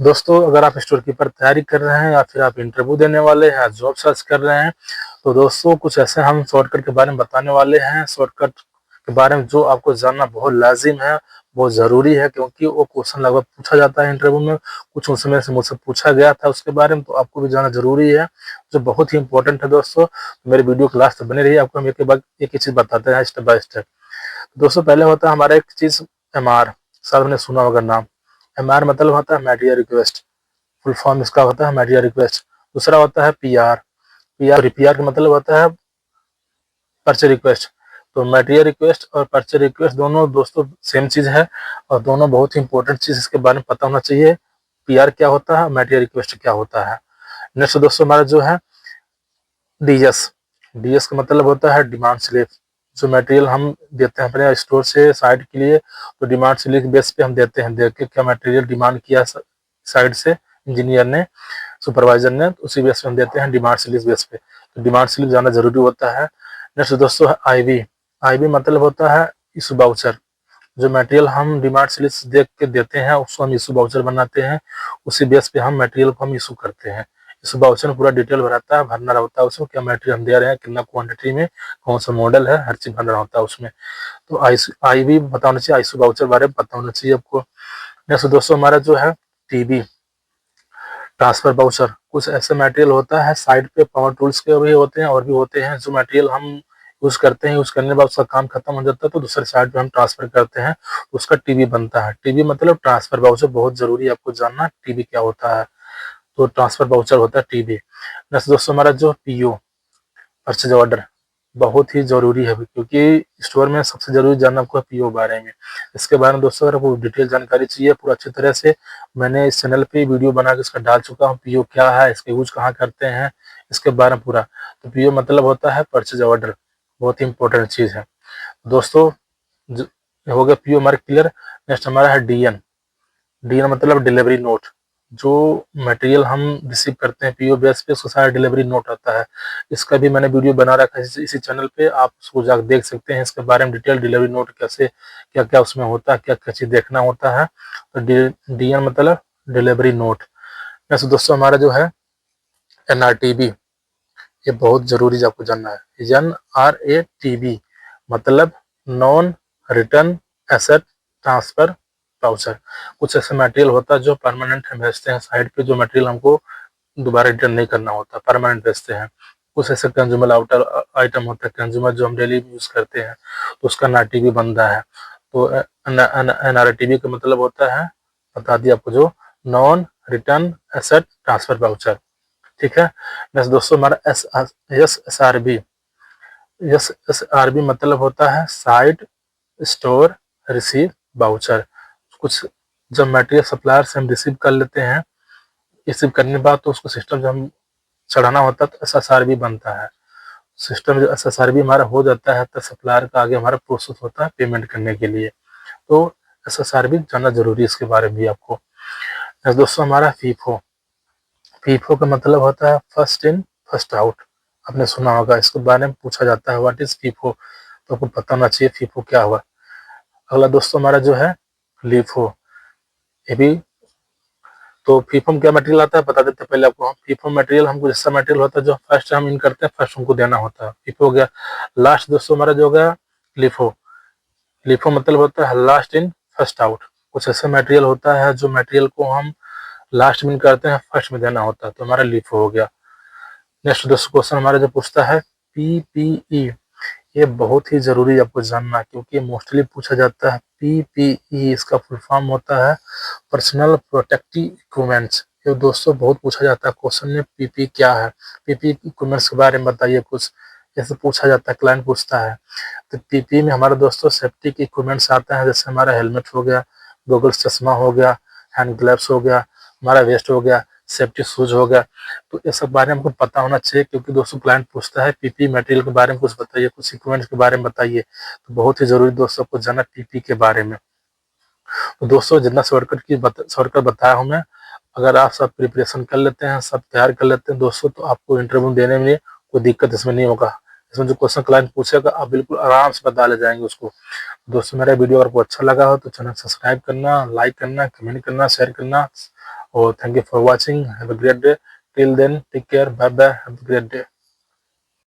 दोस्तों, अगर आप स्टोर कीपर तैयारी कर रहे हैं या फिर आप इंटरव्यू देने वाले हैं या जॉब सर्च कर रहे हैं, तो दोस्तों कुछ ऐसे हम शॉर्टकट के बारे में बताने वाले हैं। शॉर्टकट के बारे में जो आपको जानना बहुत लाजिम है, बहुत ज़रूरी है, क्योंकि वो क्वेश्चन लगभग पूछा जाता है इंटरव्यू में। कुछ उसमें से मुझसे पूछा गया था उसके बारे में, तो आपको भी जानना ज़रूरी है, जो बहुत ही इंपॉर्टेंट है दोस्तों। मेरे वीडियो क्लास तक बने रहिए, आपको हम एक के बाद एक ही चीज़ बताते हैं स्टेप बाय स्टेप। दोस्तों, पहले होता है हमारा एक चीज़ एमआर। शायद आपने सुना होगा नाम। एमआर मतलब होता है मेडिया रिक्वेस्ट, फुल फॉर्म इसका होता है मेडिया रिक्वेस्ट। दूसरा होता है पीआर। पीआर का मतलब होता है पर्चे रिक्वेस्ट। तो मेटेरियल रिक्वेस्ट और पर्चे रिक्वेस्ट दोनों दोस्तों सेम चीज है, और दोनों बहुत ही इंपॉर्टेंट चीज, इसके बारे में पता होना चाहिए। पीआर क्या होता है, मेटेरियल रिक्वेस्ट क्या होता है। नेक्स्ट दोस्तों हमारा जो है डीएस। डीएस का मतलब होता है डिमांड स्लिप। जो मटेरियल हम देते हैं अपने स्टोर से साइट के लिए, तो डिमांड स्लिप बेस पे हम देते हैं, देख के क्या मटेरियल डिमांड किया साइड से इंजीनियर ने, सुपरवाइजर ने, तो उसी बेस पे हम देते हैं डिमांड स्लिप बेस पे। तो डिमांड स्लिप जाना जरूरी होता है। नेक्स्ट दोस्तों है आईवी। आईवी मतलब होता है इशू बाउचर। जो मटेरियल हम डिमांड स्लिप देख के देते हैं उसको हम इशू बाउचर बनाते हैं, उसी बेस पे हम मटेरियल को हम इशू करते हैं। इशू बाउचर में पूरा डिटेल भरना रहता है उसमें, क्या मटेरियल हम दे रहे हैं, कितना क्वांटिटी में, कौन सा मॉडल है, हर चीज भरना होता है उसमें। तो आईवी पता होना चाहिए, इशू बाउचर बारे में पता होना चाहिए आपको। नेक्स्ट दोस्तों हमारा जो है टीबी, ट्रांसफर बाउचर। कुछ ऐसे मटेरियल होता है साइड पे, पावर टूल्स के भी होते हैं और भी होते हैं, जो मटेरियल हम यूज करते हैं, यूज करने के बाद उसका काम खत्म हो जाता है तो दूसरे साइड पे हम ट्रांसफर करते हैं, उसका टीबी बनता है। टीबी मतलब ट्रांसफर बाउचर, बहुत जरूरी है आपको जानना टीबी क्या होता है। तो ट्रांसफर बाउचर होता है टीबी। नेक्स्ट दोस्तों हमारा जो पीओ, परचेज ऑर्डर, बहुत ही जरूरी है, क्योंकि स्टोर में सबसे जरूरी जानना आपको पीओ बारे में। इसके बारे में दोस्तों अगर आपको डिटेल जानकारी चाहिए पूरा अच्छी तरह से, मैंने इस चैनल पे वीडियो बना के इसका डाल चुका हूँ। पीओ क्या है, इसके यूज कहाँ करते हैं, इसके बारे में पूरा। तो पीओ मतलब होता है परचेज ऑर्डर, बहुत ही इंपॉर्टेंट चीज है दोस्तों। हो गया पीओ हमारा क्लियर। नेक्स्ट हमारा है डीएन। डीएन मतलब डिलीवरी नोट। जो मटेरियल हम रिसीव करते हैं पीओ बेस पे, उसका सारा डिलीवरी नोट आता है। इसका भी मैंने वीडियो बना रखा है इसी चैनल पे, आप उसको जाकर देख सकते हैं। इसके बारे में डिटेल डिलीवरी नोट कैसे, क्या क्या उसमें होता है, क्या क्या चीज देखना होता है। तो डीएन मतलब डिलीवरी नोट। नेक्स्ट दोस्तों हमारा जो है एनआरटीबी, ये बहुत जरूरी है आपको जानना है। NRATB मतलब non return asset transfer voucher. कुछ ऐसे मटेरियल होता है जो परमानेंट हम भेजते हैं साइड पे, जो मटेरियल हमको दोबारा रिटर्न नहीं करना होता, परमानेंट भेजते हैं। कुछ ऐसे कंज्यूमर आउटर आइटम होता है, कंज्यूमर जो हम डेली यूज करते हैं, तो उसका एनआरटीबी बनता है। तो एनआरटीबी का मतलब होता है, बता दिया आपको, जो non return asset transfer voucher. ठीक है। नेक्स्ट दोस्तों हमारा SSRB। SSRB मतलब होता है साइट स्टोर रिसीव बाउचर। कुछ जब मटेरियल सप्लायर से हम रिसीव कर लेते हैं, रिसीव करने के बाद तो उसको सिस्टम जब हम चढ़ाना होता है तो SSRB बनता है। सिस्टम जो SSRB हमारा हो जाता है तो सप्लायर का आगे हमारा प्रोसेस होता है पेमेंट करने के लिए। तो SSRB जानना जरूरी है, इसके बारे में भी आपको। नेक्स्ट दोस्तों हमारा फीफो। फीफो का मतलब होता है फर्स्ट इन फर्स्ट आउट। आपने सुना होगा, इसके बारे में पूछा जाता है व्हाट इज फीफो, तो आपको पता होना चाहिए फीफो क्या हुआ। अगला दोस्तों हमारा जो है लीफो। ये भी, तो फीफो में क्या मटेरियल आता है बता देते हैं पहले आपको। फीफो मटेरियल हमको जैसा मटेरियल होता है जो फर्स्ट हम इन करते हैं, फर्स्ट हमको देना होता है, फीफो हो गया। लास्ट दोस्तों हमारा जो हो गया लिफो। लिफो मतलब होता है लास्ट इन फर्स्ट आउट। कुछ ऐसा मटेरियल होता है जो मटेरियल को हम लास्ट में करते हैं, फर्स्ट में देना होता है, तो हमारा लिफो हो गया। नेक्स्ट दोस्तों क्वेश्चन हमारा जो पूछता है पीपीई। ये बहुत ही जरूरी है आपको जानना, क्योंकि मोस्टली पूछा जाता है। पीपीई इसका फुल फॉर्म होता है पर्सनल प्रोटेक्टिव इक्विपमेंट्स। ये दोस्तों बहुत पूछा जाता है क्वेश्चन में, पीपी क्या है, पीपी इक्विपमेंट्स के बारे में बताइए कुछ, ऐसे पूछा जाता है, क्लाइंट पूछता है। तो पीपी में हमारे दोस्तों सेफ्टी के इक्विपमेंट्स आते हैं, जैसे हमारा हेलमेट हो गया, गोगल्स चश्मा हो गया, हैंड ग्लव्स हो गया, हमारा वेस्ट हो गया, सेफ्टी शूज हो गया। तो ये सब बारे में हमको पता होना चाहिए, क्योंकि दोस्तों क्लाइंट पूछता है पीपी मटेरियल के बारे में कुछ बताइए, कुछ इक्विपमेंट्स के बारे में बताइए। तो बहुत ही जरूरी दोस्तों को जानना पीपी के बारे में। तो दोस्तों जितना शॉर्टकट बताया हूँ मैं, अगर आप सब प्रिपरेशन कर लेते हैं, सब तैयार कर लेते हैं दोस्तों, तो आपको इंटरव्यू देने में कोई दिक्कत इसमें नहीं होगा। इसमें जो क्वेश्चन क्लाइंट पूछेगा आप बिल्कुल आराम से बता ले जाएंगे उसको। दोस्तों मेरा वीडियो अगर आपको अच्छा लगा हो तो चैनल सब्सक्राइब करना, लाइक करना, कमेंट करना, शेयर करना और thank you for watching, have a great day, till then take care, bye bye, have a great day.